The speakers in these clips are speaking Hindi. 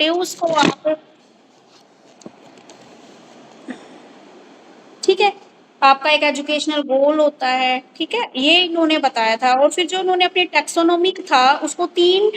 ऑब्जेक्टिव्स को आप, ठीक है, आपका एक एजुकेशनल गोल होता है, ठीक है, ये इन्होंने बताया था। और फिर जो इन्होंने अपनी टैक्सोनॉमिक था उसको 3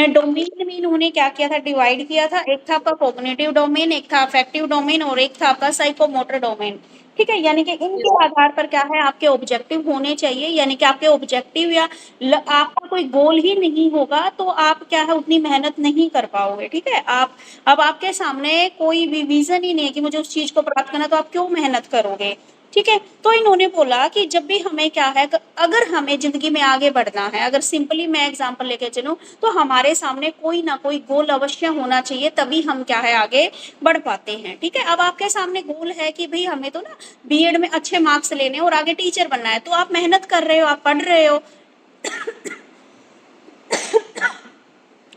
डोमेन में इन्होंने क्या किया था, डिवाइड किया था। एक था आपका कॉग्निटिव डोमेन, एक था अफेक्टिव डोमेन और एक था आपका साइकोमोटर डोमेन, ठीक है। यानी कि इनके आधार पर क्या है, आपके ऑब्जेक्टिव होने चाहिए। यानी कि आपके ऑब्जेक्टिव या आपका कोई गोल ही नहीं होगा तो आप क्या है उतनी मेहनत नहीं कर पाओगे, ठीक है। आप अब आपके सामने कोई भी विजन ही नहीं है कि मुझे उस चीज को प्राप्त करना, तो आप क्यों मेहनत करोगे, ठीक है। तो इन्होंने बोला कि जब भी हमें क्या है, अगर हमें जिंदगी में आगे बढ़ना है, अगर सिंपली मैं एग्जांपल लेके चलूं, तो हमारे सामने कोई ना कोई गोल अवश्य होना चाहिए, तभी हम क्या है आगे बढ़ पाते हैं, ठीक है। अब आपके सामने गोल है कि भाई हमें तो ना बीएड में अच्छे मार्क्स लेने और आगे टीचर बनना है, तो आप मेहनत कर रहे हो, आप पढ़ रहे हो।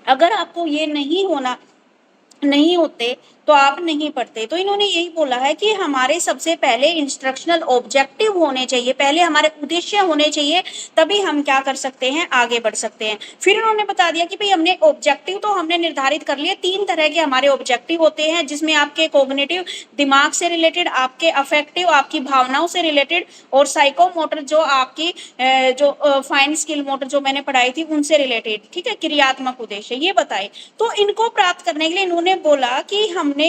अगर आपको ये नहीं होते तो आप नहीं पढ़ते। तो इन्होंने यही बोला है कि हमारे सबसे पहले इंस्ट्रक्शनल ऑब्जेक्टिव होने चाहिए, पहले हमारे उद्देश्य होने चाहिए, तभी हम क्या कर सकते हैं, आगे बढ़ सकते हैं। फिर उन्होंने बता दिया कि भाई हमने ऑब्जेक्टिव तो हमने निर्धारित कर लिए, 3 तरह के हमारे ऑब्जेक्टिव होते हैं, जिसमें आपके कॉग्निटिव दिमाग से रिलेटेड, आपके अफेक्टिव आपकी भावनाओं से रिलेटेड, और साइकोमोटर जो आपकी जो फाइन स्किल मोटर जो मैंने पढ़ाई थी उनसे रिलेटेड, ठीक है, क्रियात्मक उद्देश्य ये बताए। तो इनको प्राप्त करने के लिए इन्होंने बोला कि हमने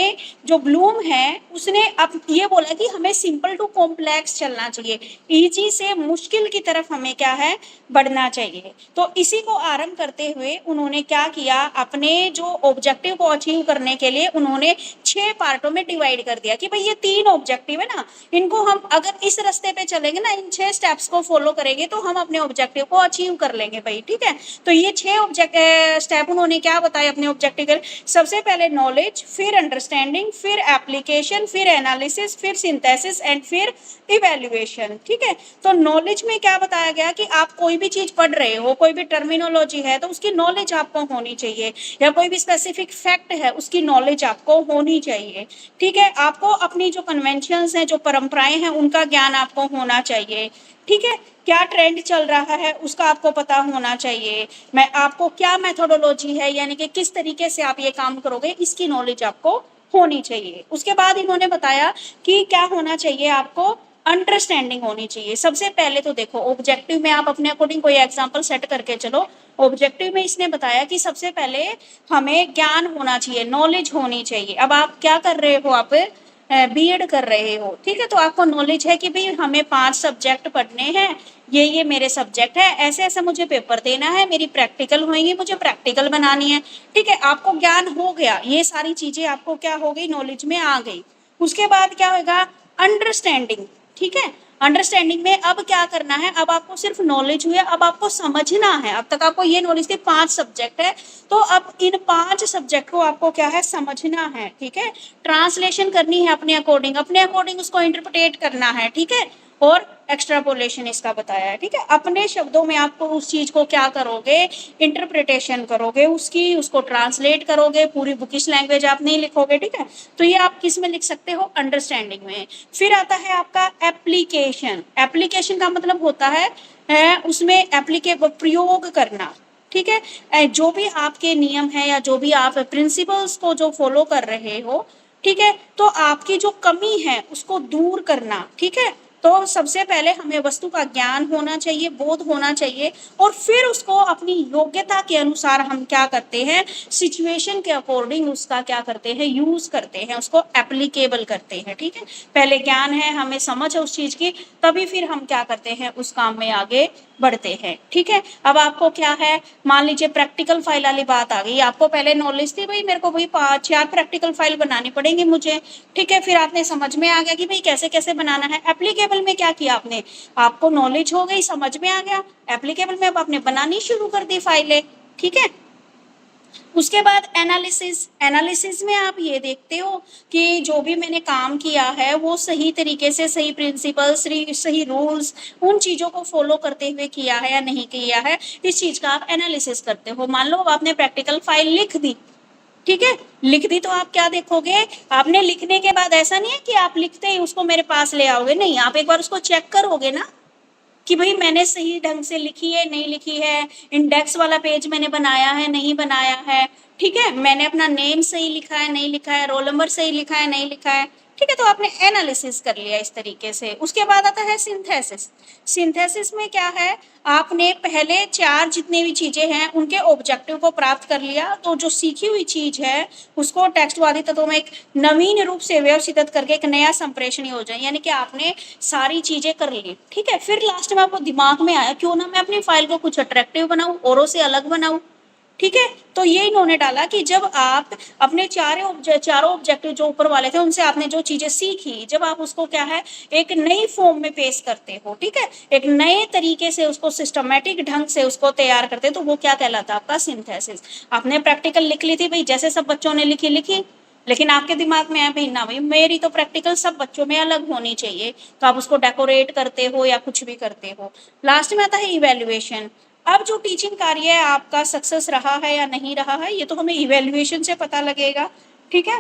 जो ब्लूम है उसने अब ये बोला कि हमें सिंपल टू कॉम्प्लेक्स चलना चाहिए, इजी से मुश्किल की तरफ हमें क्या है बढ़ना चाहिए। तो इसी को आरंभ करते हुए उन्होंने क्या किया, अपने जो ऑब्जेक्टिव को अचीव करने के लिए उन्होंने 6 पार्टों में डिवाइड कर दिया कि भाई ये 3 ऑब्जेक्टिव है ना, इनको हम अगर इस रास्ते पे चलेंगे ना, इन 6 स्टेप्स को फॉलो करेंगे तो हम अपने ऑब्जेक्टिव को अचीव कर लेंगे भाई, ठीक है। तो ये 6 स्टेप उन्होंने क्या बताया अपने ऑब्जेक्टिव के, सबसे पहले नॉलेज, फिर अंडरस्टैंडिंग, फिर एप्लीकेशन, फिर एनालिसिस, फिर सिंथेसिस एंड फिर इवेल्युएशन, ठीक है। तो नॉलेज में क्या बताया गया कि आप कोई भी चीज पढ़ रहे हो, कोई भी टर्मिनोलॉजी है तो उसकी नॉलेज आपको होनी चाहिए, या कोई भी स्पेसिफिक फैक्ट है उसकी नॉलेज आपको होनी चाहिए, ठीक है। आपको अपनी जो कन्वेंशंस हैं, जो परंपराएं हैं, उनका ज्ञान आपको होना चाहिए, ठीक है। क्या ट्रेंड चल रहा है उसका आपको पता होना चाहिए, मैं आपको क्या मेथोडोलॉजी है, यानी कि किस तरीके से आप ये काम करोगे, इसकी नॉलेज आपको होनी चाहिए। उसके बाद इन्होंने बताया कि क्या होना चाहिए, आपको अंडरस्टैंडिंग होनी चाहिए। सबसे पहले तो देखो ऑब्जेक्टिव में आप अपने अकॉर्डिंग कोई एग्जांपल सेट करके चलो। ऑब्जेक्टिव में इसने बताया कि सबसे पहले हमें ज्ञान होना चाहिए, नॉलेज होनी चाहिए। अब आप क्या कर रहे हो, आप बीएड कर रहे हो, ठीक है, तो आपको नॉलेज है कि भाई हमें 5 सब्जेक्ट पढ़ने हैं, ये मेरे सब्जेक्ट है, ऐसे ऐसे मुझे पेपर देना है, मेरी प्रैक्टिकल होंगी, मुझे प्रैक्टिकल बनानी है, ठीक है। आपको ज्ञान हो गया, ये सारी चीजें आपको क्या हो गई, नॉलेज में आ गई। उसके बाद क्या होगा, अंडरस्टैंडिंग, ठीक है। अंडरस्टैंडिंग में अब क्या करना है, अब आपको सिर्फ नॉलेज हुई है, अब आपको समझना है। अब तक आपको ये नॉलेज थी 5 सब्जेक्ट है, तो अब इन 5 सब्जेक्ट को आपको क्या है, समझना है, ठीक है। ट्रांसलेशन करनी है अपने अकॉर्डिंग उसको इंटरप्रेट करना है, ठीक है। और एक्स्ट्रापोलेशन इसका बताया है, ठीक है। अपने शब्दों में आपको उस चीज को क्या करोगे, इंटरप्रिटेशन करोगे उसकी, उसको ट्रांसलेट करोगे, पूरी बुकिश लैंग्वेज आप नहीं लिखोगे, ठीक है। तो ये आप किस में लिख सकते हो, अंडरस्टैंडिंग में। फिर आता है आपका एप्लीकेशन। एप्लीकेशन का मतलब होता है उसमें एप्लीकेबल, प्रयोग करना, ठीक है। जो भी आपके नियम है या जो भी आप प्रिंसिपल्स को जो फॉलो कर रहे हो, ठीक है, तो आपकी जो कमी है उसको दूर करना, ठीक है। तो सबसे पहले हमें वस्तु का ज्ञान होना चाहिए, बोध होना चाहिए, और फिर उसको अपनी योग्यता के अनुसार हम क्या करते हैं, सिचुएशन के अकॉर्डिंग उसका क्या करते हैं, यूज करते हैं, उसको एप्लीकेबल करते हैं, ठीक है। पहले ज्ञान है, हमें समझ है उस चीज की, तभी फिर हम क्या करते हैं, उस काम में आगे बढ़ते हैं, ठीक है। अब आपको क्या है, मान लीजिए प्रैक्टिकल फाइल वाली बात आ गई, आपको पहले नॉलेज थी भाई मेरे को भाई 5-4 प्रैक्टिकल फाइल बनानी पड़ेंगी मुझे, ठीक है। फिर आपने समझ में आ गया कि भाई कैसे कैसे बनाना है। एप्लीकेबल में क्या किया आपने, आपको नॉलेज हो गई, समझ में आ गया, एप्लीकेबल में अब आपने बनानी शुरू कर दी फाइलें, ठीक है। उसके बाद एनालिसिस। एनालिसिस में आप ये देखते हो कि जो भी मैंने काम किया है वो सही तरीके से, सही प्रिंसिपल, सही रूल्स, उन चीजों को फॉलो करते हुए किया है या नहीं किया है, इस चीज का आप एनालिसिस करते हो। मान लो आपने प्रैक्टिकल फाइल लिख दी, ठीक है, लिख दी, तो आप क्या देखोगे, आपने लिखने के बाद ऐसा नहीं है कि आप लिखते ही उसको मेरे पास ले आओगे, नहीं, आप एक बार उसको चेक करोगे ना कि भाई मैंने सही ढंग से लिखी है नहीं लिखी है, इंडेक्स वाला पेज मैंने बनाया है नहीं बनाया है, ठीक है, मैंने अपना नेम सही लिखा है नहीं लिखा है, रोल नंबर सही लिखा है नहीं लिखा है, ठीक है। तो आपने एनालिसिस कर लिया इस तरीके से। उसके बाद आता है सिंथेसिस। सिंथेसिस में क्या है, आपने पहले 4 जितने भी चीजें हैं उनके ऑब्जेक्टिव को प्राप्त कर लिया, तो जो सीखी हुई चीज है उसको टेक्स्टवादी तत्वों में एक नवीन रूप से व्यवस्थित करके एक नया संप्रेषण हो जाए, यानी कि आपने सारी चीजें कर ली, ठीक है। फिर लास्ट में आपको दिमाग में आया क्यों ना मैं अपनी फाइल को कुछ अट्रैक्टिव बनाऊं, औरों से अलग बनाऊं, ठीक है। तो ये इन्होंने डाला कि जब आप अपने चारों ऑब्जेक्टिव जो ऊपर वाले थे उनसे आपने जो चीजें सीखी, जब आप उसको क्या है एक नई फॉर्म में पेश करते हो, ठीक है, एक नए तरीके से उसको सिस्टमेटिक ढंग से उसको तैयार करते, तो वो क्या कहलाता है आपका सिंथेसिस। आपने प्रैक्टिकल लिख ली थी भाई, जैसे सब बच्चों ने लिखी लिखी, लेकिन आपके दिमाग में है भाई ना भाई मेरी तो प्रैक्टिकल सब बच्चों में अलग होनी चाहिए, तो आप उसको डेकोरेट करते हो या कुछ भी करते हो। लास्ट में आता है इवेल्युएशन। अब जो टीचिंग कार्य है आपका सक्सेस रहा है या नहीं रहा है, ये तो हमें इवेल्युएशन से पता लगेगा, ठीक है।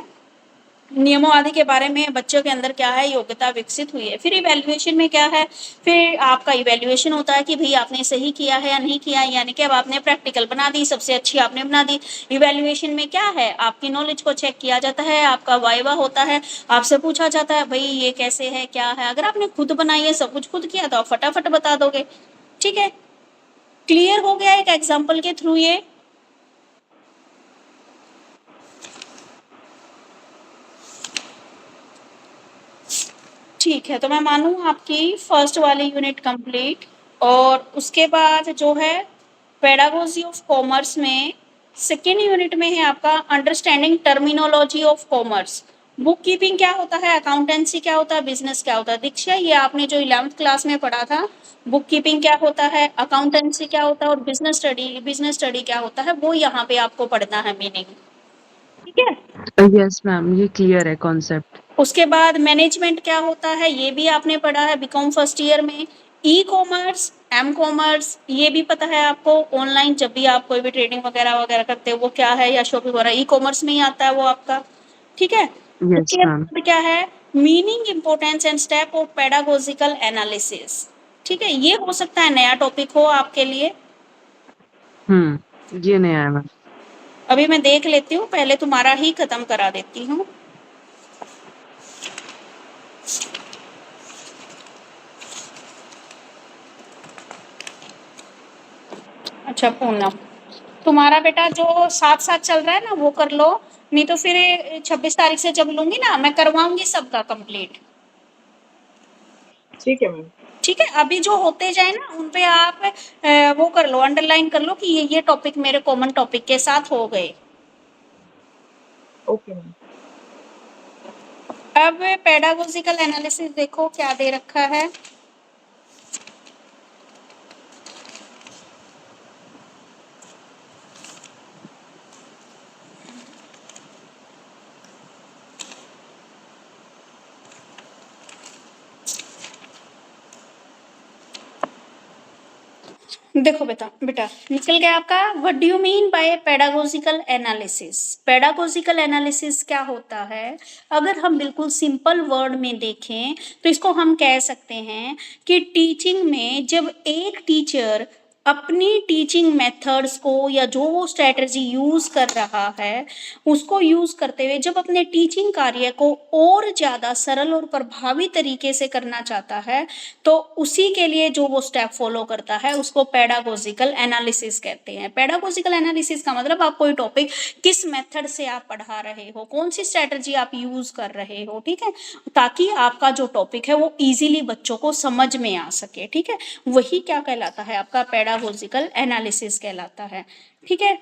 नियमों आदि के बारे में बच्चों के अंदर क्या है योग्यता विकसित हुई है। फिर इवेल्युएशन में क्या है, फिर आपका इवेल्युएशन होता है कि भाई आपने सही किया है या नहीं किया है, यानी कि अब आपने प्रैक्टिकल बना दी, सबसे अच्छी आपने बना दी। इवेल्युएशन में क्या है, आपकी नॉलेज को चेक किया जाता है, आपका वाइवा होता है, आपसे पूछा जाता है भाई ये कैसे है क्या है। अगर आपने खुद बनाई है, सब कुछ खुद किया, तो आप फटाफट बता दोगे, ठीक है। क्लियर हो गया एक एग्जाम्पल के थ्रू ये। ठीक है, तो मैं मानूँ आपकी फर्स्ट वाली यूनिट कंप्लीट। और उसके बाद जो है पेडागोजी ऑफ कॉमर्स में सेकेंड यूनिट में है आपका understanding terminology of commerce. Book keeping क्या होता है, अकाउंटेंसी क्या होता है, बिजनेस क्या होता है। दीक्षा ये आपने जो 11th क्लास में पढ़ा था, बुक कीपिंग क्या होता है, अकाउंटेंसी क्या होता है और बिजनेस स्टडी क्या होता है, वो यहाँ पे आपको पढ़ना है मीनिंग, ठीक है। यस मैम, ये क्लियर है कॉन्सेप्ट। उसके बाद मैनेजमेंट क्या होता है ये भी आपने पढ़ा है बीकॉम फर्स्ट ईयर में। ई कॉमर्स, एम कॉमर्स ये भी पता है आपको। ऑनलाइन जब भी आप कोई भी ट्रेडिंग वगैरह वगैरह करते हो वो क्या है, या शॉपिंग वगैरह ई कॉमर्स में ही आता है वो आपका, ठीक है। यस उसके मैम। बाद क्या है meaning importance and step of pedagogical analysis, ठीक है। ये हो सकता है नया टॉपिक हो आपके लिए। ये नया है मैम। अभी मैं देख लेती हूँ, पहले तुम्हारा ही खत्म करा देती हूँ। अच्छा पूनम, तुम्हारा बेटा जो साथ साथ चल रहा है ना वो कर लो, नहीं तो फिर 26 तारीख से जब लूंगी ना मैं करवाऊंगी सबका कंप्लीट, ठीक है मैम। ठीक है। अभी जो होते जाए ना उन पे आप वो कर लो, अंडरलाइन कर लो कि ये टॉपिक मेरे कॉमन टॉपिक के साथ हो गए। Okay ma'am. अब पेडागोजिकल एनालिसिस देखो क्या दे रखा है। देखो बेटा बेटा निकल गया आपका। What do you mean by pedagogical analysis. Pedagogical analysis क्या होता है, अगर हम बिल्कुल सिंपल वर्ड में देखें तो इसको हम कह सकते हैं कि टीचिंग में जब एक टीचर अपनी टीचिंग मेथड्स को या जो वो स्ट्रेटजी यूज कर रहा है उसको यूज करते हुए जब अपने टीचिंग कार्य को और ज्यादा सरल और प्रभावी तरीके से करना चाहता है, तो उसी के लिए जो वो स्टेप फॉलो करता है उसको पेडागोजिकल एनालिसिस कहते हैं। पेडागोजिकल एनालिसिस का मतलब आप कोई टॉपिक किस मेथड से आप पढ़ा रहे हो, कौन सी स्ट्रेटजी आप यूज कर रहे हो, ठीक है, ताकि आपका जो टॉपिक है वो इजीली बच्चों को समझ में आ सके, ठीक है। वही क्या कहलाता है आपका पेडागोजिकल एनालिसिस कहलाता है, ठीक है।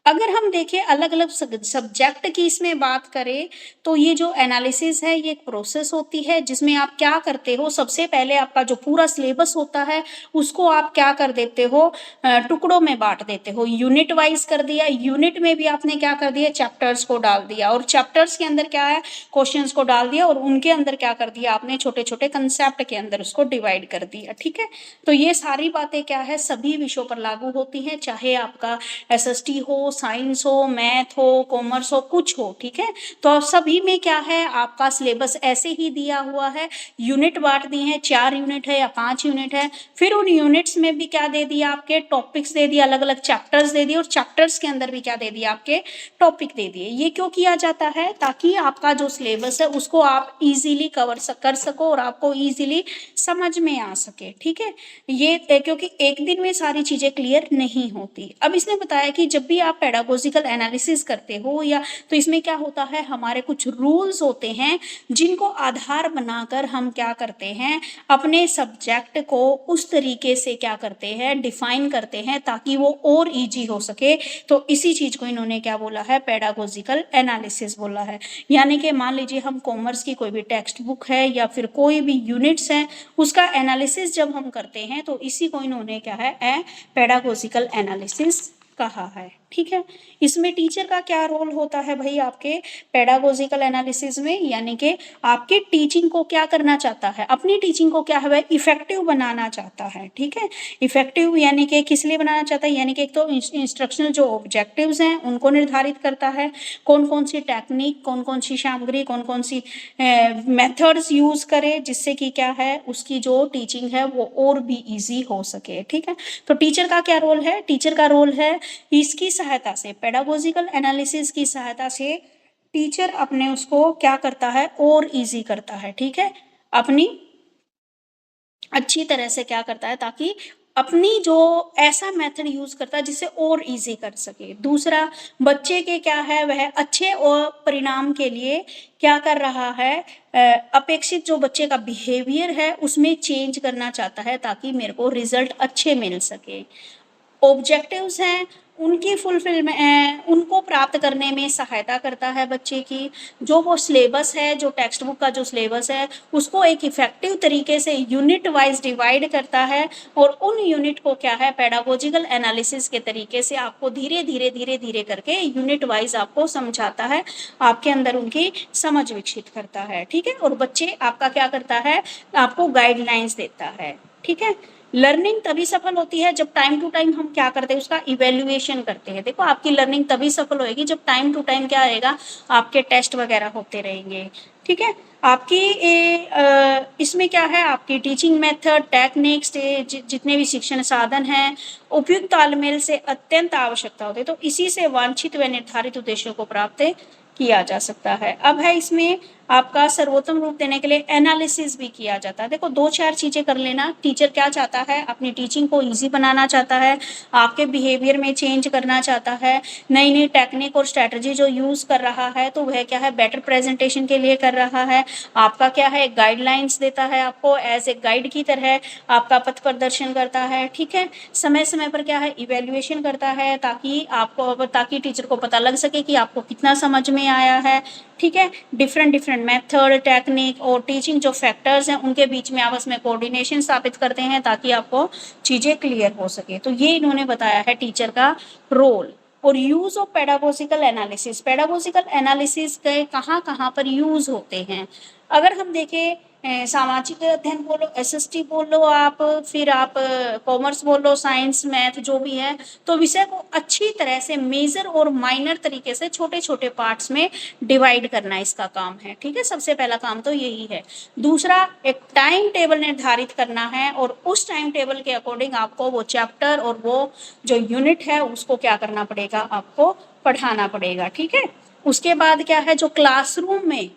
अगर हम देखें अलग अलग सब्जेक्ट की इसमें बात करें तो ये जो एनालिसिस है ये एक प्रोसेस होती है जिसमें आप क्या करते हो, सबसे पहले आपका जो पूरा सिलेबस होता है उसको आप क्या कर देते हो, टुकड़ों में बांट देते हो, यूनिट वाइज कर दिया। यूनिट में भी आपने क्या कर दिया, चैप्टर्स को डाल दिया, और चैप्टर्स के अंदर क्या है क्वेश्चंस को डाल दिया, और उनके अंदर क्या कर दिया आपने छोटे छोटे कंसेप्ट के अंदर उसको डिवाइड कर दिया, ठीक है। तो ये सारी बातें क्या है सभी विषयों पर लागू होती हैं, चाहे आपका एसएसटी हो, साइंस हो, मैथ हो, कॉमर्स हो, कुछ हो, ठीक है। तो अब सभी में क्या है, आपका सिलेबस ऐसे ही दिया हुआ है, यूनिट बांट दिए हैं, 4 यूनिट है या 5 यूनिट है। फिर उन यूनिट्स में भी क्या दे दिया, आपके टॉपिक्स दे दिया, अलग अलग चैप्टर्स दे दिए, और चैप्टर्स के अंदर भी क्या दे दिया, आपके टॉपिक दे दिए। ये क्यों किया जाता है, ताकि आपका जो सिलेबस है उसको आप इजीली कर सको और आपको इजीली समझ में आ सके, ठीक है। ये क्योंकि एक दिन में सारी चीजें क्लियर नहीं होती। अब इसने बताया कि जब भी आप पेडागोजिकल एनालिसिस करते हो या, तो इसमें क्या होता है, हमारे कुछ रूल्स होते हैं जिनको आधार बनाकर हम क्या करते हैं, अपने सब्जेक्ट को उस तरीके से क्या करते हैं, डिफाइन करते हैं ताकि वो और इजी हो सके। तो इसी चीज को इन्होंने क्या बोला है, पेडागोजिकल एनालिसिस बोला है। यानी कि मान लीजिए हम कॉमर्स की कोई भी टेक्स्ट बुक है या फिर कोई भी यूनिट्स है, उसका एनालिसिस जब हम करते हैं तो इसी को इन्होंने क्या है, पेडागोजिकल एनालिसिस कहा है, ठीक है। इसमें टीचर का क्या रोल होता है भाई, आपके पेडागोजिकल एनालिसिस में, यानी कि आपके टीचिंग को क्या करना चाहता है, अपनी टीचिंग को क्या है, इफेक्टिव बनाना चाहता है, ठीक है। इफेक्टिव यानी कि किस लिए बनाना चाहता है, यानी कि एक तो इंस्ट्रक्शनल जो ऑब्जेक्टिव्स हैं उनको निर्धारित करता है, कौन कौन सी टेक्निक, कौन कौन सी सामग्री, कौन कौन सी मेथड्स यूज करे, जिससे कि क्या है, उसकी जो टीचिंग है वो और भी इजी हो सके, ठीक है। तो टीचर का क्या रोल है, टीचर का रोल है इसकी सहायता से, पेडागोजिकल एनालिसिस की सहायता से टीचर अपने उसको क्या करता है, और इजी करता है, ठीक है, अपनी अच्छी तरह से क्या करता है, ताकि अपनी जो ऐसा मेथड यूज करता है जिसे और इजी कर सके। दूसरा, बच्चे के क्या है, वह अच्छे और परिणाम के लिए क्या कर रहा है, अपेक्षित जो बच्चे का बिहेवियर है उसमें चेंज करना चाहता है ताकि मेरे को रिजल्ट अच्छे मिल सके। ऑब्जेक्टिव्स हैं उनकी फुलफिल में उनको प्राप्त करने में सहायता करता है बच्चे की। जो वो सिलेबस है, जो टेक्स्ट बुक का जो सिलेबस है उसको एक इफेक्टिव तरीके से यूनिट वाइज डिवाइड करता है, और उन यूनिट को क्या है, पेडागोजिकल एनालिसिस के तरीके से आपको धीरे धीरे धीरे धीरे करके यूनिट वाइज आपको समझाता है, आपके अंदर उनकी समझ विकसित करता है, ठीक है। और बच्चे आपका क्या करता है, आपको गाइडलाइंस देता है, ठीक है। लर्निंग तभी सफल होती है जब टाइम टू टाइम हम क्या करते हैं, उसका इवेल्युएशन करते हैं। देखो आपकी लर्निंग तभी सफल होएगी जब टाइम टू टाइम क्या आएगा, आपके टेस्ट वगैरह होते रहेंगे, ठीक है। आपकी इसमें क्या है, आपकी टीचिंग मेथड, टेक्निक्स, जितने भी शिक्षण साधन हैं, उपयुक्त तालमेल से अत्यंत आवश्यकता होती है। तो इसी से वांछित व निर्धारित उद्देश्यों को प्राप्त किया जा सकता है। अब है इसमें आपका सर्वोत्तम रूप देने के लिए एनालिसिस भी किया जाता है। देखो 2-4 चीजें कर लेना। टीचर क्या चाहता है, अपनी टीचिंग को इजी बनाना चाहता है, आपके बिहेवियर में चेंज करना चाहता है, नई नई टेक्निक और स्ट्रेटजी जो यूज कर रहा है तो वह क्या है, बेटर प्रेजेंटेशन के लिए कर रहा है। आपका क्या है, गाइडलाइंस देता है, आपको एज ए गाइड की तरह आपका पथ प्रदर्शन करता है, ठीक है। समय समय पर क्या है, इवेल्युएशन करता है ताकि टीचर को पता लग सके कि आपको कितना समझ में आया है, ठीक है। डिफरेंट मेथड, टेक्निक और टीचिंग जो फैक्टर्स हैं उनके बीच में आपस में कोऑर्डिनेशन स्थापित करते हैं ताकि आपको चीजें क्लियर हो सके। तो ये इन्होंने बताया है टीचर का रोल। और use of pedagogical analysis, pedagogical analysis के कहाँ कहाँ पर यूज होते हैं, अगर हम देखें, सामाजिक अध्ययन बोलो, एसएसटी बोलो, आप फिर आप कॉमर्स बोलो, साइंस मैथ जो भी है, तो विषय को अच्छी तरह से मेजर और माइनर तरीके से छोटे छोटे पार्ट्स में डिवाइड करना इसका काम है, ठीक है। सबसे पहला काम तो यही है। दूसरा, एक टाइम टेबल निर्धारित करना है और उस टाइम टेबल के अकॉर्डिंग आपको वो चैप्टर और वो जो यूनिट है उसको क्या करना पड़ेगा, आपको पढ़ाना पड़ेगा, ठीक है। उसके बाद क्या है, जो क्लासरूम में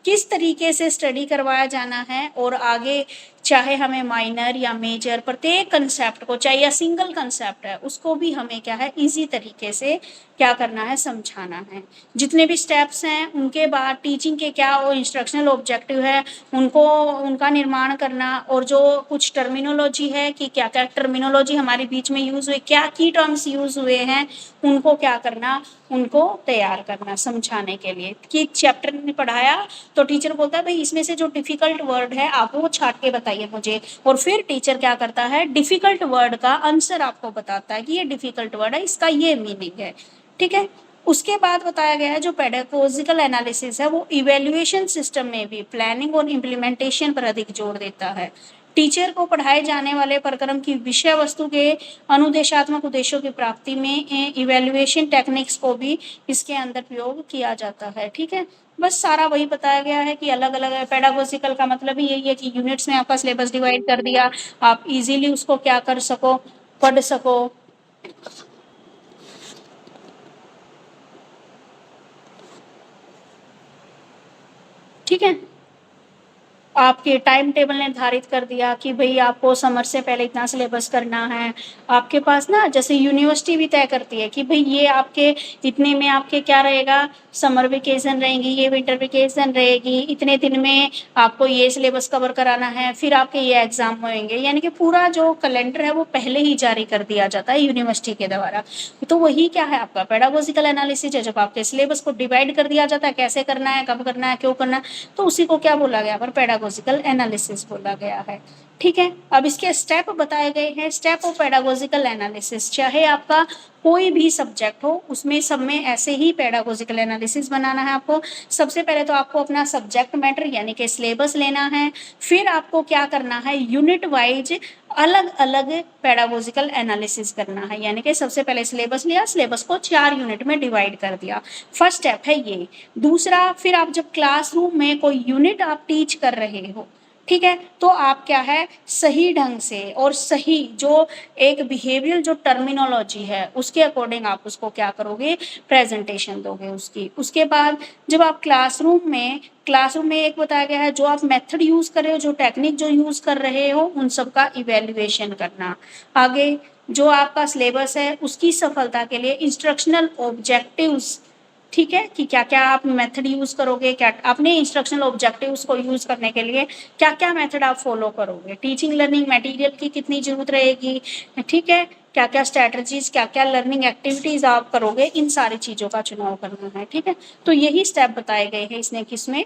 किस तरीके से स्टडी करवाया जाना है, और आगे चाहे हमें माइनर या मेजर प्रत्येक कंसेप्ट को, चाहे या सिंगल कंसेप्ट है उसको भी हमें क्या है, इजी तरीके से क्या करना है, समझाना है। जितने भी स्टेप्स हैं उनके बाद टीचिंग के क्या वो इंस्ट्रक्शनल ऑब्जेक्टिव है उनका निर्माण करना, और जो कुछ टर्मिनोलॉजी है कि क्या क्या टर्मिनोलॉजी हमारे बीच में यूज हुई, क्या की टर्म्स यूज हुए हैं, उनको क्या करना, उनको तैयार करना समझाने के लिए। कि चैप्टर ने पढ़ाया तो टीचर बोलता है भाई इसमें से जो डिफिकल्ट वर्ड है आप वो छाट के बताइए मुझे, और फिर टीचर क्या करता है, डिफिकल्ट वर्ड का आंसर आपको बताता है कि ये डिफिकल्ट वर्ड है, इसका ये मीनिंग है, ठीक है। उसके बाद बताया गया है जो पेडागोजिकल एनालिसिस है वो इवेल्युएशन सिस्टम में भी प्लानिंग और इम्प्लीमेंटेशन पर अधिक जोर देता है, टीचर को पढ़ाए जाने वाले प्रक्रम की विषय वस्तु के अनुदेशात्मक उद्देश्यों की प्राप्ति में इवैल्यूएशन टेक्निक्स को भी इसके अंदर प्रयोग किया जाता है। ठीक है, बस सारा वही बताया गया है कि अलग अलग पेडागोजिकल का मतलब ही यही है कि यूनिट्स में आपका सिलेबस डिवाइड कर दिया, आप इजीली उसको क्या कर सको, पढ़ सको। ठीक है, आपके टाइम टेबल निर्धारित कर दिया कि भाई आपको समर से पहले इतना सिलेबस करना है। आपके पास ना जैसे यूनिवर्सिटी भी तय करती है कि भाई ये आपके इतने में आपके क्या रहेगा, समर वेकेशन रहेंगी, ये विंटर वेकेशन रहेगी, इतने दिन में आपको ये सिलेबस कवर कराना है, फिर आपके ये एग्जाम होंगे। यानी कि पूरा जो कैलेंडर है वो पहले ही जारी कर दिया जाता है यूनिवर्सिटी के द्वारा। तो वही क्या है आपका पेडागोजिकल एनालिसिस है, जब आपके सिलेबस को डिवाइड कर दिया जाता है कैसे करना है, कब करना है, क्यों करना है, तो उसी को क्या बोला गया पर पेडागोजिकल एनालिसिस बोला गया है। ठीक है, अब इसके स्टेप बताए गए हैं, स्टेप ऑफ पेडागोजिकल एनालिसिस। चाहे आपका कोई भी सब्जेक्ट हो उसमें सब में ऐसे ही पेडागोजिकल एनालिसिस बनाना है आपको। सबसे पहले तो आपको अपना सब्जेक्ट मैटर यानी कि सिलेबस लेना है, फिर आपको क्या करना है यूनिट वाइज अलग अलग पेडागोजिकल एनालिसिस करना है। यानी कि सबसे पहले सिलेबस लिया, सिलेबस को 4 यूनिट में डिवाइड कर दिया, फर्स्ट स्टेप है ये। दूसरा, फिर आप जब क्लासरूम में कोई यूनिट आप टीच कर रहे हो, ठीक है, तो आप क्या है सही ढंग से और सही जो एक बिहेवियरल जो टर्मिनोलॉजी है उसके अकॉर्डिंग आप उसको क्या करोगे, प्रेजेंटेशन दोगे उसकी। उसके बाद जब आप क्लासरूम में एक बताया गया है जो आप मेथड यूज कर रहे हो, जो टेक्निक जो यूज कर रहे हो, उन सब का इवेल्युएशन करना। आगे जो आपका सिलेबस है उसकी सफलता के लिए इंस्ट्रक्शनल ऑब्जेक्टिव्स, ठीक है, कि क्या क्या आप मेथड यूज करोगे, क्या अपने इंस्ट्रक्शनल ऑब्जेक्टिव्स को यूज करने के लिए क्या क्या मेथड आप फॉलो करोगे, टीचिंग लर्निंग मटेरियल की कितनी जरूरत रहेगी, ठीक है, क्या क्या स्ट्रैटेजीज, क्या क्या लर्निंग एक्टिविटीज आप करोगे, इन सारी चीजों का चुनाव करना है। ठीक है, तो यही स्टेप बताए गए हैं इसने किसमें,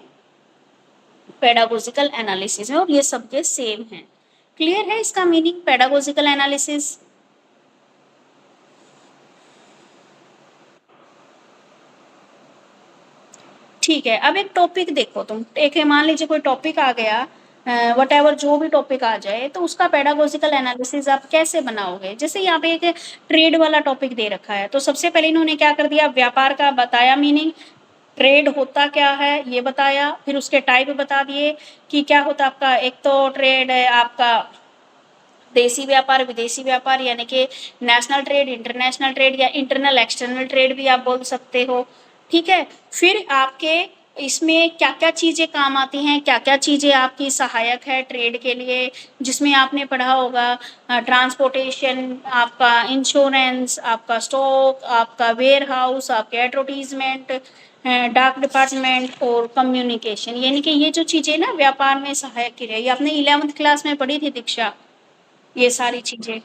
पेडागोजिकल एनालिसिस में, और ये सबके सेम हैं। क्लियर है इसका मीनिंग पेडागोजिकल एनालिसिस? ठीक है, अब एक टॉपिक देखो तुम, एक मान लीजिए कोई टॉपिक आ गया, वट एवर जो भी टॉपिक आ जाए, तो उसका पेडागोजिकल एनालिसिस आप कैसे बनाओगे। जैसे यहाँ पे एक ट्रेड वाला टॉपिक दे रखा है, तो सबसे पहले इन्होंने क्या कर दिया, व्यापार का बताया मीनिंग, ट्रेड होता क्या है ये बताया, फिर उसके टाइप बता दिए कि क्या होता आपका, एक तो ट्रेड है आपका देसी व्यापार, विदेशी व्यापार, यानी कि नेशनल ट्रेड, इंटरनेशनल ट्रेड, या इंटरनल एक्सटर्नल ट्रेड भी आप बोल सकते हो। ठीक है, फिर आपके इसमें क्या क्या चीजें काम आती हैं, क्या क्या चीजें आपकी सहायक है ट्रेड के लिए, जिसमें आपने पढ़ा होगा ट्रांसपोर्टेशन, आपका इंश्योरेंस, आपका स्टॉक, आपका वेयर हाउस, आपके एडवर्टीजमेंट, डाक डिपार्टमेंट और कम्युनिकेशन। यानी कि ये जो चीजें ना व्यापार में सहायक की रही, आपने 11th क्लास में पढ़ी थी दीक्षा, ये सारी चीजें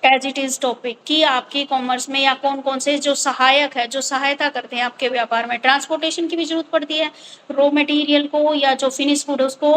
एज इट इज टॉपिक की आपकी कॉमर्स में, या कौन कौन से जो सहायक है, जो सहायता करते हैं आपके व्यापार में। ट्रांसपोर्टेशन की भी जरूरत पड़ती है, रॉ मटेरियल को या जो फिनिश गुड उसको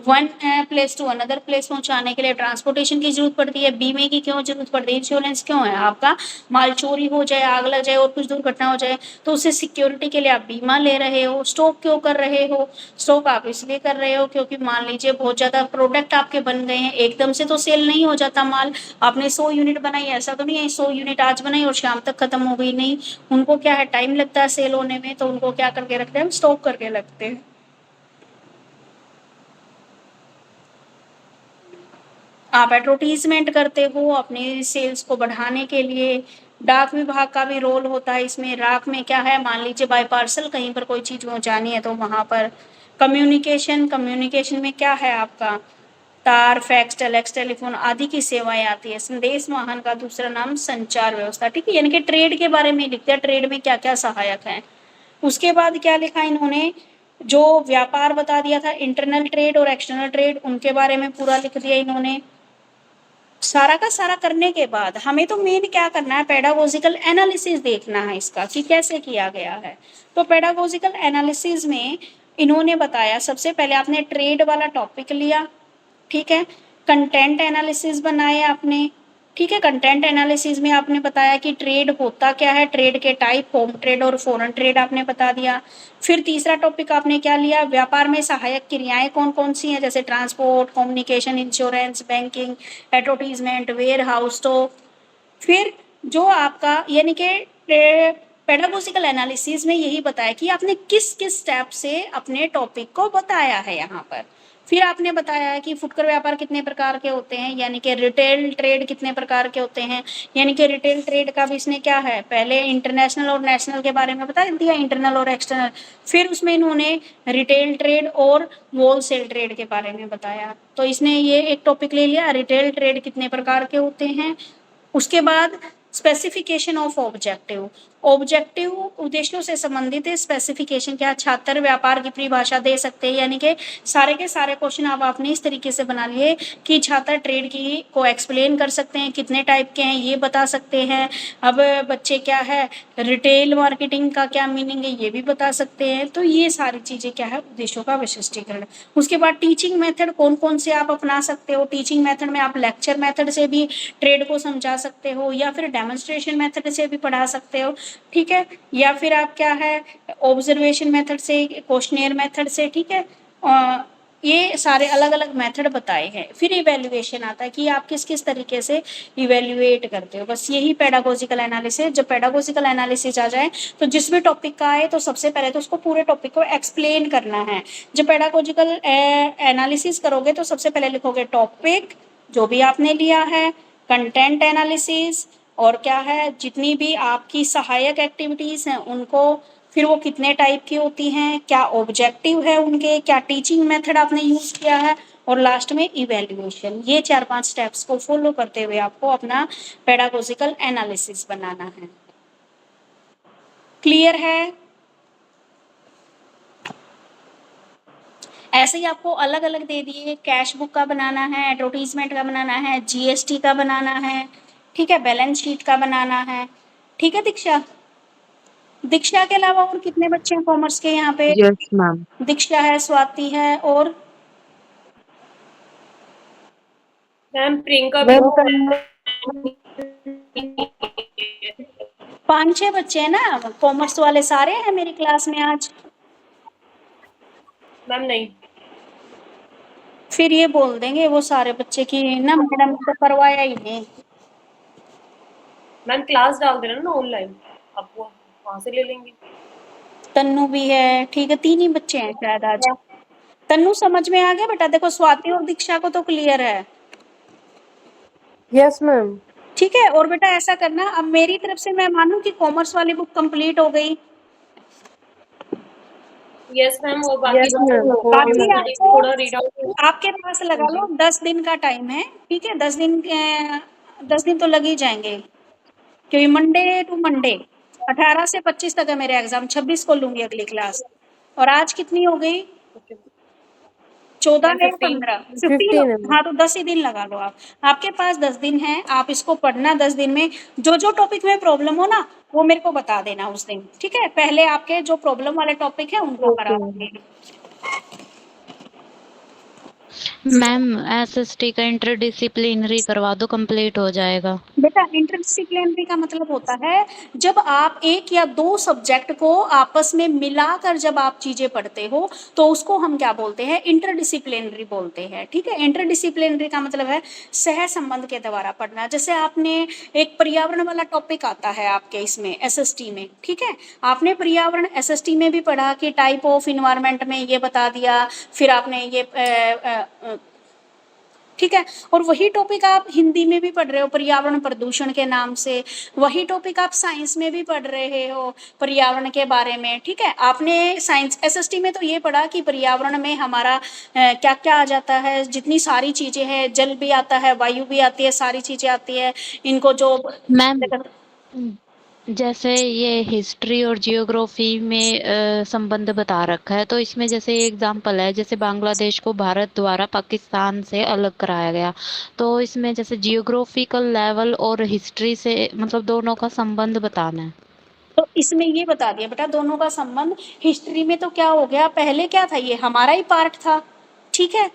one place to another place पहुंचाने के लिए ट्रांसपोर्टेशन की जरूरत पड़ती है। बीमे की क्यों जरूरत पड़ती है, इंश्योरेंस क्यों है, आपका माल चोरी हो जाए, आग लग जाए और कुछ दुर्घटना हो जाए तो उससे सिक्योरिटी के लिए आप बीमा ले रहे हो। स्टॉक क्यों कर रहे हो, स्टॉक आप इसलिए कर रहे हो क्योंकि मान लीजिए बहुत ज्यादा प्रोडक्ट आपके बन गए हैं, एकदम से तो सेल नहीं हो जाता माल, आपने 100 यूनिट बनाई, ऐसा तो नहीं है 100 यूनिट आज बनाई और शाम तक खत्म हो गई, नहीं, उनको क्या है टाइम लगता है सेल होने में, तो उनको क्या करके रखते हैं, स्टॉक करके रखते हैं। आप एडवर्टीजमेंट करते हो अपनी सेल्स को बढ़ाने के लिए। डाक विभाग का भी रोल होता है इसमें। डाक में क्या है, मान लीजिए बाय पार्सल कहीं पर कोई चीज पहुंचानी है तो वहां पर। कम्युनिकेशन में क्या है आपका, तार, फैक्स, टेलेक्स, टेलीफोन आदि की सेवाएं आती है। संदेश वाहन का दूसरा नाम संचार व्यवस्था। ठीक है, यानी कि ट्रेड के बारे में लिखते हैं, ट्रेड में क्या क्या सहायक है। उसके बाद क्या लिखा इन्होंने, जो व्यापार बता दिया था, इंटरनल ट्रेड और एक्सटर्नल ट्रेड, उनके बारे में पूरा लिख दिया इन्होंने। सारा का सारा करने के बाद हमें तो मेन क्या करना है, पेडागोजिकल एनालिसिस देखना है इसका कि कैसे किया गया है। तो पेडागोजिकल एनालिसिस में इन्होंने बताया, सबसे पहले आपने ट्रेड वाला टॉपिक लिया, ठीक है, कंटेंट एनालिसिस बनाए आपने, ठीक है। कंटेंट एनालिसिस में आपने बताया कि ट्रेड होता क्या है, ट्रेड के टाइप, होम ट्रेड और फॉरेन ट्रेड आपने बता दिया। फिर तीसरा टॉपिक आपने क्या लिया, व्यापार में सहायक क्रियाएं कौन कौन सी हैं, जैसे transport, communication, insurance, banking, advertisement, warehouse stock. फिर जो आपका यानी कि पेडागोजिकल एनालिसिस में यही बताया कि आपने किस किस स्टेप से अपने टॉपिक को बताया है यहाँ पर। फिर आपने बताया है कि फुटकर व्यापार कितने प्रकार के होते हैं, यानी कि रिटेल ट्रेड कितने प्रकार के होते हैं, यानी कि रिटेल ट्रेड का भी इसने क्या है, पहले इंटरनेशनल और नेशनल के बारे में बता दिया, इंटरनल और एक्सटर्नल। फिर उसमें इन्होंने रिटेल ट्रेड और होलसेल ट्रेड के बारे में बताया। तो इसने ये एक टॉपिक ले लिया, रिटेल ट्रेड कितने प्रकार के होते हैं। उसके बाद स्पेसिफिकेशन ऑफ ऑब्जेक्टिव, ऑब्जेक्टिव उद्देश्यों से संबंधित है, स्पेसिफिकेशन क्या, छात्र व्यापार की परिभाषा दे सकते हैं, यानी कि सारे के सारे क्वेश्चन अब आपने इस तरीके से बना लिए कि छात्र ट्रेड की को एक्सप्लेन कर सकते हैं, कितने टाइप के हैं ये बता सकते हैं। अब बच्चे क्या है, रिटेल मार्केटिंग का क्या मीनिंग है ये भी बता सकते हैं। तो ये सारी चीजें क्या है, उद्देश्यों का विशिष्टीकरण। उसके बाद टीचिंग मेथड कौन कौन से आप अपना सकते हो, टीचिंग मेथड में आप लेक्चर मेथड से भी ट्रेड को समझा सकते हो, या फिर डेमोन्स्ट्रेशन मेथड से भी पढ़ा सकते हो, ठीक है, या फिर आप क्या है ऑब्जर्वेशन मेथड से, क्वेश्चनियर मेथड से, ठीक है। ये सारे अलग अलग मेथड बताए हैं। फिर इवेल्युएशन आता है कि आप किस किस तरीके से इवेल्युएट करते हो, बस यही पेडागोजिकल एनालिसिस। जब पेडागोजिकल एनालिसिस आ जाए तो जिस भी टॉपिक का आए तो सबसे पहले तो उसको पूरे टॉपिक को एक्सप्लेन करना है। जब पेडागोजिकल एनालिसिस करोगे तो सबसे पहले लिखोगे टॉपिक जो भी आपने लिया है, कंटेंट एनालिसिस, और क्या है जितनी भी आपकी सहायक एक्टिविटीज हैं उनको, फिर वो कितने टाइप की होती हैं, क्या ऑब्जेक्टिव है उनके, क्या टीचिंग मेथड आपने यूज किया है, और लास्ट में इवेल्युएशन। ये 4-5 स्टेप्स को फॉलो करते हुए आपको अपना पेडागोजिकल एनालिसिस बनाना है। क्लियर है? ऐसे ही आपको अलग अलग दे दिए, कैश बुक का बनाना है, एडवर्टीजमेंट का बनाना है, जीएसटी का बनाना है, ठीक है, बैलेंस शीट का बनाना है, ठीक है। दीक्षा, दीक्षा के अलावा और कितने बच्चे हैं कॉमर्स के यहाँ पे? Yes, ma'am. दीक्षा है, स्वाति है, और मैम प्रियंका भी मैम कल 5-6 बच्चे हैं ना, कॉमर्स वाले सारे हैं मेरी क्लास में आज। मैम नहीं, फिर ये बोल देंगे वो सारे बच्चे कि ना मैडम ने तो करवाया ही नहीं। मैम क्लास डाल देना ना ऑनलाइन, आपको वहां से ले लेंगे। तन्नू भी है, ठीक है, 3 ही बच्चे हैं शायद आज। तन्नू समझ में आ गया बेटा? देखो स्वाति और दीक्षा को तो क्लियर है, यस मैम। ठीक है। और बेटा ऐसा करना, अब मेरी तरफ से मैं मानूं कि कॉमर्स वाली बुक कंप्लीट हो गई। यस मैम, और बाकी यस मैम, हो बाकी गई। आपको थोड़ा रीड आउट आपके पास लगा लो 10 दिन का टाइम है, ठीक है। 10 दिन तो लग ही जाएंगे, क्योंकि मंडे टू मंडे 18 से 25 तक है मेरे एग्जाम, 26 को लूंगी अगली क्लास। और आज कितनी हो गई, 14 है, 15, 15। 15 हाँ तो 10 ही दिन लगा लो आप, आपके पास 10 दिन है, आप इसको पढ़ना 10 दिन में। जो जो टॉपिक में प्रॉब्लम हो ना वो मेरे को बता देना उस दिन, ठीक है। पहले आपके जो प्रॉब्लम वाले टॉपिक है उनको करा दूंगी। मैम एसएसटी का इंटरडिसिप्लिनरी करवा दो, कंप्लीट हो जाएगा। बेटा इंटरडिसिप्लिनरी का मतलब होता है जब आप एक या दो सब्जेक्ट को आपस में मिलाकर जब आप चीजें पढ़ते हो तो उसको हम क्या बोलते हैं, इंटरडिसिप्लिनरी बोलते हैं, ठीक है। इंटरडिसिप्लिनरी का मतलब है सह संबंध के द्वारा पढ़ना। जैसे आपने एक पर्यावरण वाला टॉपिक आता है आपके इसमें एसएसटी में, ठीक है, आपने पर्यावरण एसएसटी में भी पढ़ा कि टाइप ऑफ इन्वायरमेंट में ये बता दिया, फिर आपने ये ठीक है। और वही टॉपिक आप हिंदी में भी पढ़ रहे हो पर्यावरण प्रदूषण के नाम से, वही टॉपिक आप साइंस में भी पढ़ रहे हो पर्यावरण के बारे में, ठीक है। आपने साइंस एसएसटी में तो ये पढ़ा कि पर्यावरण में हमारा क्या क्या आ जाता है, जितनी सारी चीजें हैं, जल भी आता है, वायु भी आती है, सारी चीजें आती है, इनको जो मैम जैसे ये हिस्ट्री और जियोग्राफी में संबंध बता रखा है, तो इसमें जैसे एग्जांपल है, जैसे बांग्लादेश को भारत द्वारा पाकिस्तान से अलग कराया गया, तो इसमें जैसे जियोग्राफिकल लेवल और हिस्ट्री से मतलब दोनों का संबंध बताना है। तो इसमें ये बता दिया बेटा दोनों का संबंध। हिस्ट्री में तो क्या हो गया, पहले क्या था, ये हमारा ही पार्ट था, ठीक है।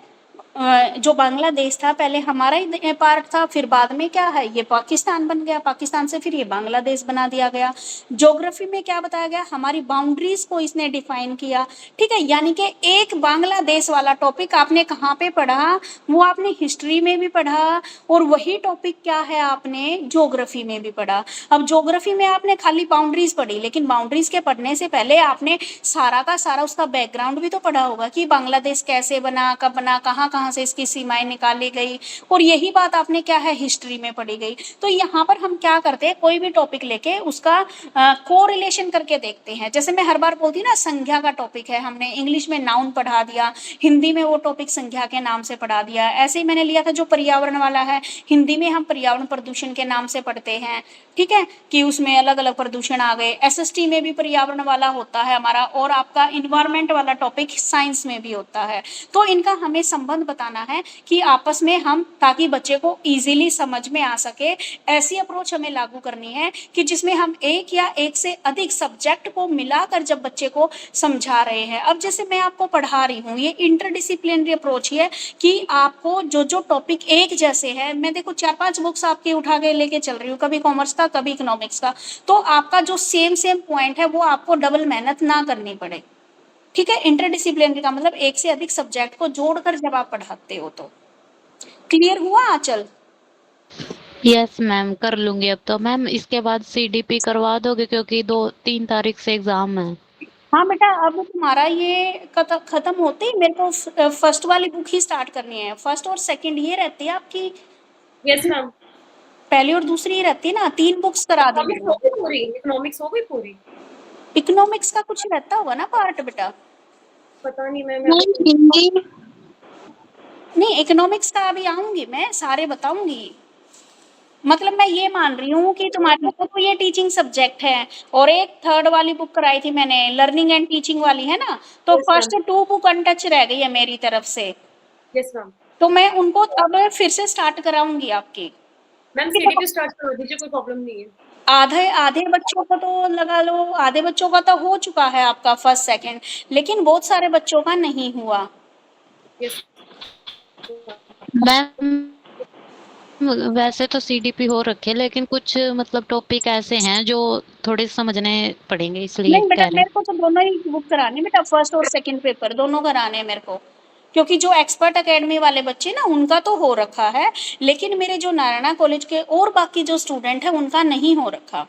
जो बांग्लादेश था पहले हमारा ही पार्ट था, फिर बाद में क्या है ये पाकिस्तान बन गया, पाकिस्तान से फिर ये बांग्लादेश बना दिया गया। ज्योग्राफी में क्या बताया गया, हमारी बाउंड्रीज को इसने डिफाइन किया, ठीक है। यानी कि एक बांग्लादेश वाला टॉपिक आपने कहाँ पे पढ़ा, वो आपने हिस्ट्री में भी पढ़ा, और वही टॉपिक क्या है आपने ज्योग्राफी में भी पढ़ा। अब ज्योग्राफी में आपने खाली बाउंड्रीज पढ़ी, लेकिन बाउंड्रीज के पढ़ने से पहले आपने सारा का सारा उसका बैकग्राउंड भी तो पढ़ा होगा कि बांग्लादेश कैसे बना, कब बना, कहाँ कहाँ से इसकी सीमाएं निकाली गई, और यही बात आपने क्या है हिस्ट्री में पढ़ी गई। तो यहाँ पर हम क्या करते हैं, कोई भी टॉपिक लेके उसका कोरिलेशन करके देखते हैं। जैसे मैं हर बार बोलती हूँ ना, संज्ञा का टॉपिक है, हमने इंग्लिश में नाउन पढ़ा दिया, हिंदी में वो टॉपिक संज्ञा के नाम से पढ़ा दिया। ऐसे ही मैंने लिया था जो पर्यावरण वाला है, हिंदी में हम पर्यावरण प्रदूषण के नाम से पढ़ते हैं, ठीक है, कि उसमें अलग अलग प्रदूषण आ गए। एसएसटी में भी पर्यावरण वाला होता है हमारा, और आपका इन्वायरमेंट वाला टॉपिक साइंस में भी होता है। तो इनका हमें संबंध बताना है कि आपस में हम, ताकि बच्चे को इजीली समझ में आ सके, ऐसी अप्रोच हमें लागू करनी है कि जिसमें हम एक या एक से अधिक सब्जेक्ट को मिलाकर जब बच्चे को समझा रहे हैं। अब जैसे मैं आपको पढ़ा रही हूँ, ये इंटरडिसिप्लिनरी अप्रोच ही है कि आपको जो जो टॉपिक एक जैसे है, मैं देखो 4-5 बुक्स आपकी उठा के लेके चल रही हूँ, कभी कॉमर्स का कभी इकोनॉमिक्स का, तो आपका जो सेम सेम पॉइंट है वो आपको डबल मेहनत ना करनी पड़े, ठीक है। इंटरडिसिप्लिनरी का मतलब एक से अधिक सब्जेक्ट को जोड़कर जब आप पढ़ाते हो तो। क्लियर हुआ आंचल? यस मैम, कर लूंगी अब तो। मैम इसके बाद सीडीपी करवा दोगे, क्योंकि 2-3 तारीख से एग्जाम है। हाँ बेटा, अब तुम्हारा ये खत्म होते ही मेरे को फर्स्ट वाली बुक ही स्टार्ट करनी है। फर्स्ट और सेकंड ये रहती है आपकी, यस मैम। पहली और दूसरी ही रहती है ना, 3 बुक्स करा दी इकोनॉमिक्स हो गई पूरी, इकोनॉमिक्स हो गई पूरी। इकोनॉमिक्स का कुछ रहता होगा ना पार्ट बेटा? पता नहीं मैम, मैम हिंदी नहीं, इकोनॉमिक्स का अभी आऊंगी मैं, सारे बताऊंगी। मतलब मैं ये मान रही हूँ कि तुम्हारे को तो ये टीचिंग सब्जेक्ट है, और एक थर्ड वाली बुक कराई थी मैंने, लर्निंग एंड टीचिंग वाली है ना, तो yes first ma'am. 2 book untouch रह गई है मेरी तरफ से, यस मैम। तो मैं उनको अब फिर से स्टार्ट कराऊंगी आपकी। मैम सीडीपी स्टार्ट करा दीजिए, कोई प्रॉब्लम नहीं है। आधे आधे बच्चों का तो लगा लो, आधे बच्चों का तो हो चुका है आपका फर्स्ट सेकंड, लेकिन बहुत सारे बच्चों का नहीं हुआ। यस मैम वैसे तो सीडीपी हो रखे, लेकिन कुछ मतलब टॉपिक ऐसे हैं जो थोड़े समझने पड़ेंगे, इसलिए नहीं बेटा, कह रहे मेरे को तो दोनों ही बुक कराने बेटा, फर्स्ट और सेकंड पेपर दोनों कराने हैं मेरे को, क्योंकि जो एक्सपर्ट एकेडमी वाले बच्चे ना उनका तो हो रखा है, लेकिन मेरे जो नारायणा कॉलेज के और बाकी जो स्टूडेंट है उनका नहीं हो रखा।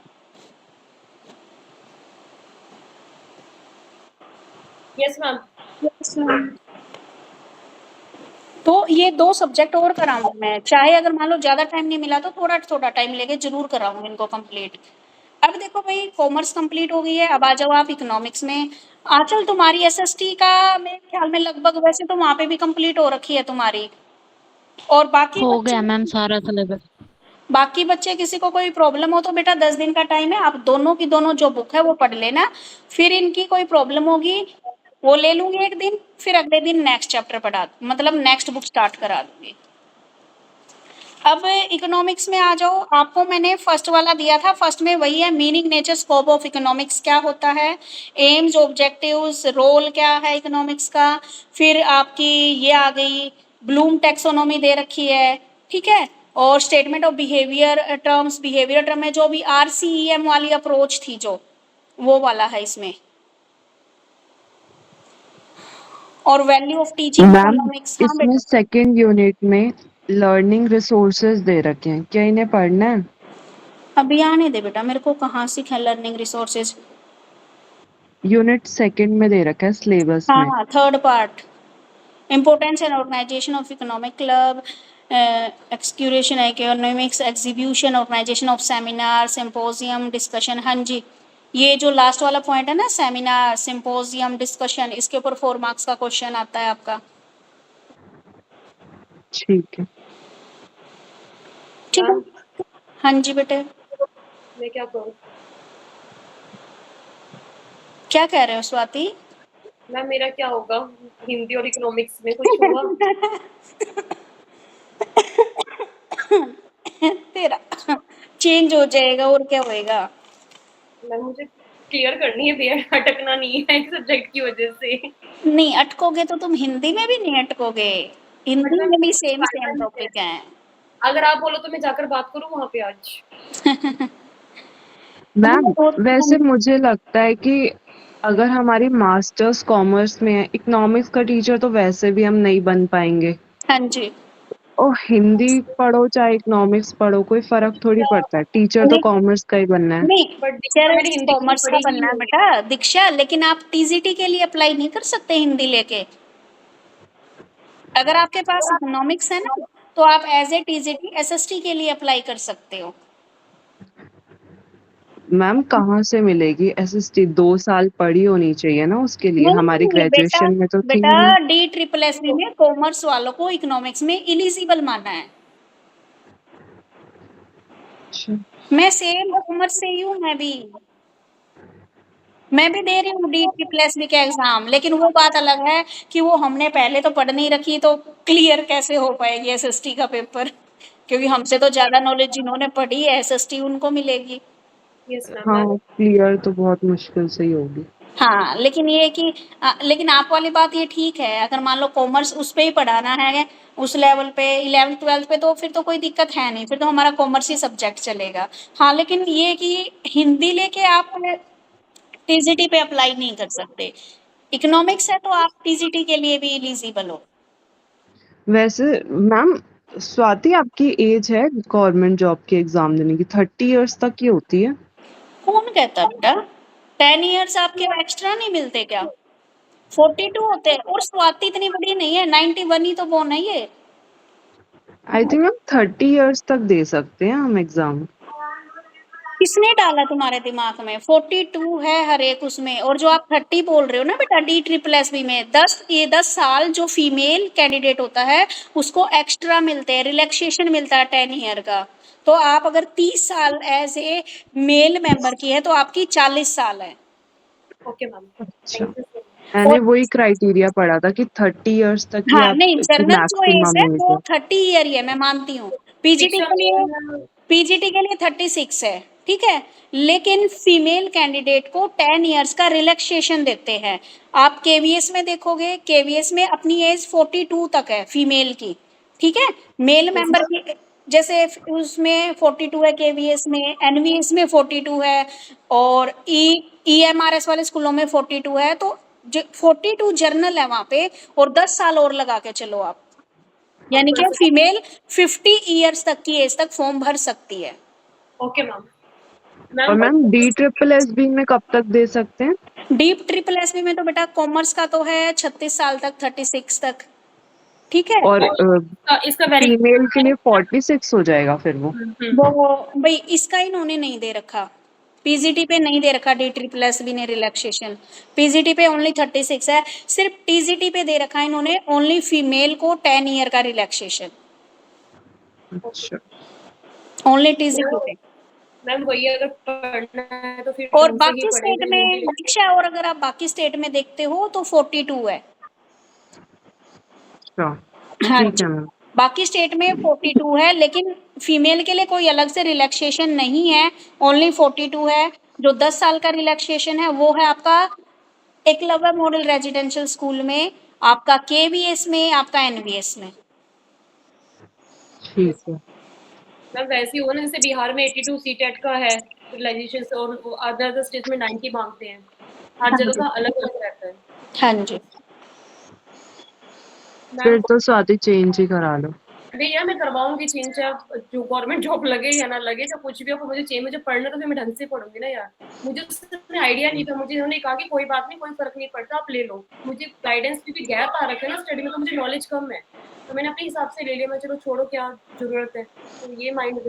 Yes ma'am. तो ये 2 सब्जेक्ट और कराऊंगी मैं, चाहे अगर मान लो ज्यादा टाइम नहीं मिला तो थोड़ा थोड़ा टाइम लेके जरूर कराऊंगी इनको कंप्लीट। अब देखो भाई, कॉमर्स कंप्लीट हो गई है, अब आ जाओ आप इकोनॉमिक्स में। आंचल तुम्हारी एसएसटी का मेरे ख्याल में लगभग, वैसे तो वहां पे भी कंप्लीट हो रखी है तुम्हारी, और हो गया मैम सारा सिलेबस। बाकी बच्चे किसी को कोई प्रॉब्लम हो तो बेटा 10 दिन का टाइम है, आप दोनों की दोनों जो बुक है वो पढ़ लेना, फिर इनकी कोई प्रॉब्लम होगी वो ले लूंगी एक दिन, फिर अगले दिन नेक्स्ट चैप्टर पढ़ा, मतलब नेक्स्ट बुक स्टार्ट करा दूंगी। अब इकोनॉमिक्स में आ जाओ, आपको मैंने फर्स्ट वाला दिया था, फर्स्ट में वही है, meaning nature scope of economics क्या होता है, एम्स ऑब्जेक्टिव्स, रोल क्या है इकोनॉमिक्स का, फिर आपकी ये आ गई ब्लूम टैक्सोनॉमी दे रखी है, ठीक है, और statement of behaviour terms, behaviour term में जो भी आरसीईएम वाली अप्रोच थी जो, वो वाला है इसमें, और value of teaching ma'am economics. हाँ इसमें बेटा, सेकंड यूनिट में लर्निंग रिसोर्सेज दे रखे हैं, क्या इन्हें पढ़ना है? अभी आने दे बेटा, मेरे को कहाँ सीखा लर्निंग रिसोर्सेज। यूनिट सेकंड में दे रखा है सिलेबस में। हाँ, third part, importance and organization of economic club, execution economics exhibition, organization of seminar, symposium, discussion। हाँ जी, ये जो लास्ट वाला पॉइंट है ना, सेमिनार, सिंपोजियम, डिस्कशन, इसके ऊपर 4 मार्क्स का क्वेश्चन आता है आपका। ठीक है। ठीक है, मैम हाँ जी बेटे, मैं क्या करूँ? क्या कह रहे हो स्वाति? मैम मेरा क्या होगा, हिंदी और इकोनॉमिक्स में कुछ हुआ? तेरा चेंज हो जाएगा और क्या होएगा। मैम मुझे क्लियर करनी है बीएड, अटकना नहीं है एक सब्जेक्ट की वजह से। नहीं अटकोगे तो तुम हिंदी में भी नहीं अटकोगे, हिंदी मैम में भी सेम फायदा नहीं है। टॉपिक है। अगर आप बोलो तो मैं जाकर बात करूँ वहाँ पे आज। मैम हाँ, वैसे मुझे लगता है कि अगर हमारी मास्टर्स कॉमर्स में है, इकोनॉमिक्स का टीचर तो वैसे भी हम नहीं बन पाएंगे। हाँ जी। और हिंदी पढ़ो चाहे इकोनॉमिक्स पढ़ो कोई फर्क थोड़ी पड़ता है, टीचर तो नहीं कॉमर्स का ही बनना है। नहीं, बट दीक्षा टीचर मैंने हिंदी की कॉमर्स का पढ़ी ही बनना है नहीं है। बेटा दीक्षा, लेकिन आप टीजीटी के लिए अप्लाई नहीं कर सकते हिंदी लेके। अगर आपके पास इकोनॉमिक्स है ना, तो आप एज ए टीजीटी एसएसटी के लिए अप्लाई कर सकते हो। मैम कहाँ से मिलेगी एसएसटी? 2 साल पढ़ी होनी चाहिए ना उसके लिए, नहीं हमारी नहीं बेटा, ग्रेजुएशन में तो थी बेटा नहीं। डी ट्रिपल एस बी में कॉमर्स वालों को इकोनॉमिक्स में इलिजिबल माना है। अच्छा। मैं सेम कॉमर्स से ही हूँ, मैं भी दे रही हूँ डी ट्रिपल एस बी का एग्जाम, लेकिन वो बात अलग है कि वो हमने पहले तो पढ़ नहीं रखी, तो क्लियर कैसे हो पाएगी एसएसटी का पेपर, क्योंकि हमसे तो ज्यादा नॉलेज जिन्होंने पढ़ी है एसएसटी उनको मिलेगी। यस मैम मैं हाँ क्लियर तो बहुत मुश्किल से ही होगी। हाँ, लेकिन ये है कि लेकिन आप वाली बात ये ठीक है, अगर मान लो कॉमर्स उस पे ही पढ़ाना है उस लेवल पे 11th 12th पे, तो फिर तो कोई दिक्कत है नहीं, फिर तो हमारा कॉमर्स ही सब्जेक्ट चलेगा। हाँ, लेकिन ये कि हिंदी लेके आप टीजीटी पे अप्लाई नहीं कर सकते। इकोनॉमिक्स है तो आप टीजीटी के लिए भी एलिजिबल हो। वैसे मैम स्वाति आपकी एज है गवर्नमेंट जॉब के एग्जाम देने की? 30 इयर्स तक की होती है? कौन कहता बेटा? 10 इयर्स आपके एक्स्ट्रा नहीं मिलते क्या? 42 होते हैं, और स्वाति इतनी बड़ी नहीं है, 91 ही तो बोन है ये। आई थिंक मैम 30 इयर्स तक दे सकते हैं हम एग्जाम। किसने डाला तुम्हारे दिमाग में? 42 है हर एक उसमें, और जो आप 30 बोल रहे हो ना बेटा डी ट्रिपल एस बी में, 10 साल जो फीमेल कैंडिडेट होता है उसको एक्स्ट्रा मिलते हैं, रिलैक्सेशन मिलता है 10 ईयर का। तो आप अगर 30 साल एज ए मेल मेंबर की है तो आपकी 40 साल है। ओके मैम अच्छा, थैंक यू सो मच। मैंने और वही क्राइटेरिया पढ़ा था कि 30 इयर्स तक ही हाँ आप नहीं, की जनरल जो एज मैक्सिमम है एज वो है। 30 ईयर ही है, मैं मानती हूँ। पीजीटी दीक्षा के लिए मैम पीजीटी के लिए 36 है, ठीक है, लेकिन फीमेल कैंडिडेट को 10 इयर्स का रिलैक्सेशन देते हैं। आप केवीएस में देखोगे, केवीएस में अपनी एज 42 तक है फीमेल की, ठीक है। मेल यस मेंबर की जैसे उसमें 42 है, केवीएस में, एनवीएस में 42 है, और ईएमआरएस वाले स्कूलों में 42 है, तो 42 जर्नल है वहां पे, और 10 साल और लगा के चलो आप, यानी कि फीमेल 50 इयर्स तक की एज तक फॉर्म भर सकती है। ओके मैम और ma'am ma'am D triple S B में कब तक दे सकते हैं? डीप ट्रिपल एसबी में तो बेटा कॉमर्स का तो है 36 साल तक, 36 तक, ठीक है। और इसका फीमेल के लिए वेरिफिकेशन 46 हो जाएगा फिर वो? वो भाई इसका इन्होंने नहीं दे रखा, पीजीटी पे नहीं दे रखा डी ट्रिपल एसबी ने रिलैक्सेशन, पीजीटी पे ओनली 36 है, सिर्फ टीजीटी पे दे रखा है इन्होंने ओनली फीमेल को 10 ईयर का रिलैक्सेशन, अच्छा। ओनली टीजीटी पे। मैम वही अगर पढ़ना है तो फिर और ढंग से ही बाकी स्टेट पढ़ेंगे में हिंदी दीक्षा, और अगर आप बाकी स्टेट में देखते हो तो 42 है। अच्छा हाँ ठीक जी, है मैम। बाकी स्टेट में 42 है, लेकिन फीमेल के लिए कोई अलग से रिलैक्सेशन नहीं है, ओनली 42 है। जो 10 साल का रिलैक्सेशन है वो है आपका एकलव्य मॉडल रेजिडेंशियल स्कूल में, आपका केवीएस में, आपका एनवीएस में। ठीक है। मैम वैसे ही हो ना, जैसे बिहार में 82 सीटेट का है रियलाइजेशन, और अदर अदर स्टेट में 90 मांगते हैं। हर हाँ जगह जी, का अलग अलग रहता है। हाँ जी। मैम फिर तो स्वाति चेंज ही करा लो। भैया मैं करवाऊंगी चेंज, चाहे जो गवर्नमेंट जॉब लगे या ना लगे, चाहे कुछ भी हो, मुझे चेंज, मुझे पढ़ना तो फिर मैं ढंग से पढ़ूंगी ना यार। मुझे उसमें आइडिया नहीं था, मुझे उन्होंने कहा कि कोई बात नहीं, कोई फर्क नहीं पड़ता, आप ले लो। मुझे गाइडेंस क्योंकि गैप आ रखा है ना स्टडी में, तो मुझे नॉलेज कम है, तो मैंने अपने हिसाब से ले लिया। मैं चलो छोड़ो क्या जरूरत है, तो ये माइंड